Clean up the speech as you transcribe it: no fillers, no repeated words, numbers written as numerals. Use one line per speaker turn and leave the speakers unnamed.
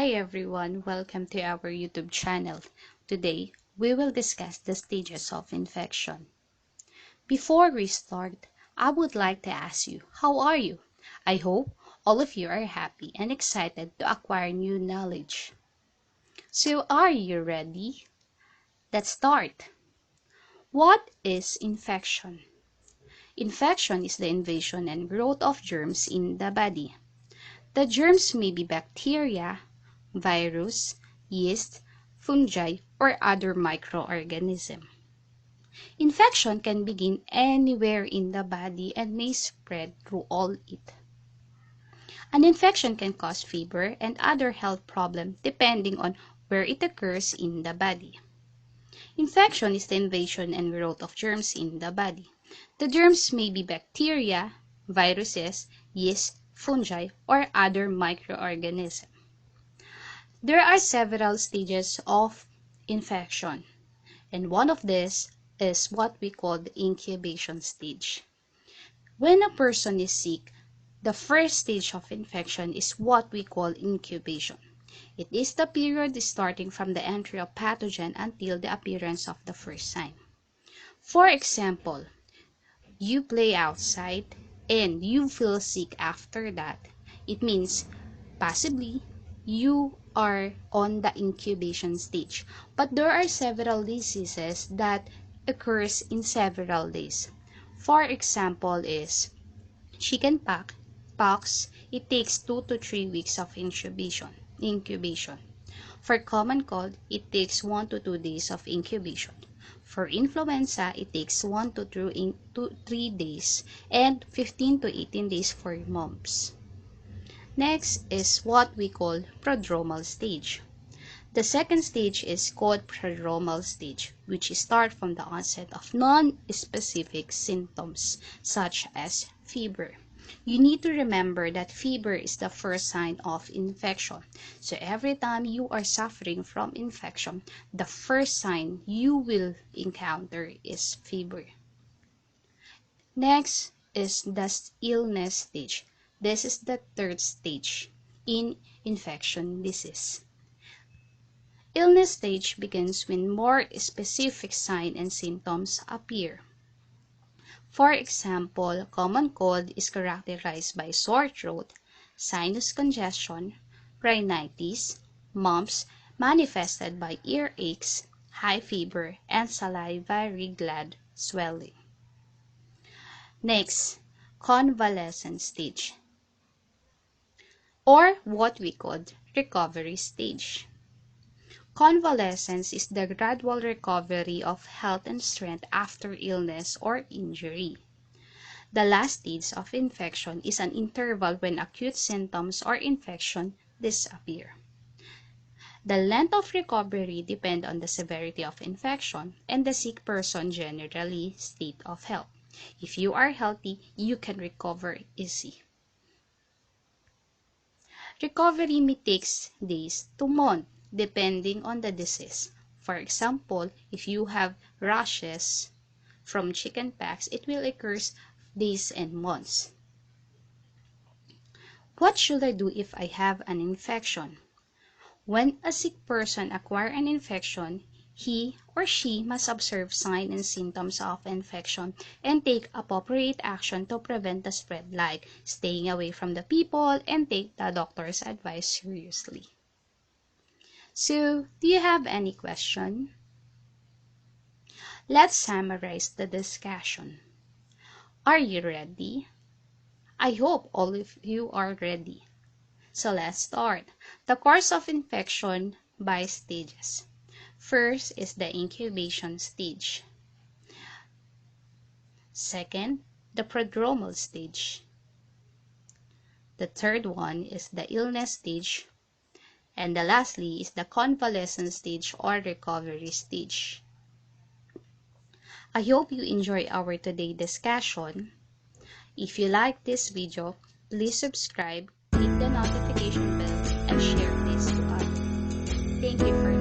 Hi everyone, welcome to our YouTube channel. Today, we will discuss the stages of infection. Before we start, I would like to ask you, how are you? I hope all of you are happy and excited to acquire new knowledge. So, are you ready? Let's start. What is infection? Infection is the invasion and growth of germs in the body. The germs may be bacteria, virus, yeast, fungi, or other microorganisms. Infection can begin anywhere in the body and may spread through all it. An infection can cause fever and other health problems depending on where it occurs in the body. Infection is the invasion and growth of germs in the body. The germs may be bacteria, viruses, yeast, fungi, or other microorganisms. There are several stages of infection, and one of these is what we call the incubation stage. When a person is sick, the first stage of infection is what we call incubation. It is the period starting from the entry of pathogen until the appearance of the first sign. For example, you play outside and you feel sick after that. It means possibly you are on the incubation stage. But there are several diseases that occurs in several days. For example is pox. It takes 2 to 3 weeks of incubation. For common cold, it takes 1 to 2 days of incubation. For influenza, it takes 1 to 3 days and 15 to 18 days for mumps. Next is what we call prodromal stage. The second stage is called prodromal stage, which starts from the onset of non-specific symptoms such as fever. You need to remember that fever is the first sign of infection. So every time you are suffering from infection, the first sign you will encounter is fever. Next is the illness stage. This is the third stage in infection disease. Illness stage begins when more specific signs and symptoms appear. For example, common cold is characterized by sore throat, sinus congestion, rhinitis, mumps manifested by earaches, high fever, and salivary gland swelling. Next, convalescence stage, or what we call recovery stage. Convalescence is the gradual recovery of health and strength after illness or injury. The last stage of infection is an interval when acute symptoms or infection disappear. The length of recovery depends on the severity of infection and the sick person's general state of health. If you are healthy, you can recover easy. Recovery may take days to months, depending on the disease. For example, if you have rashes from chickenpox, it will occur days and months. What should I do if I have an infection? When a sick person acquires an infection, he or she must observe signs and symptoms of infection and take appropriate action to prevent the spread, like staying away from the people and take the doctor's advice seriously. So, do you have any question? Let's summarize the discussion. Are you ready? I hope all of you are ready. So let's start. The course of infection by stages. First is the incubation stage. Second, the prodromal stage. The third one is the illness stage. And the lastly is the convalescence stage or recovery stage. I hope you enjoy our today's discussion. If you like this video, please subscribe, click the notification bell, and share this to others. Thank you for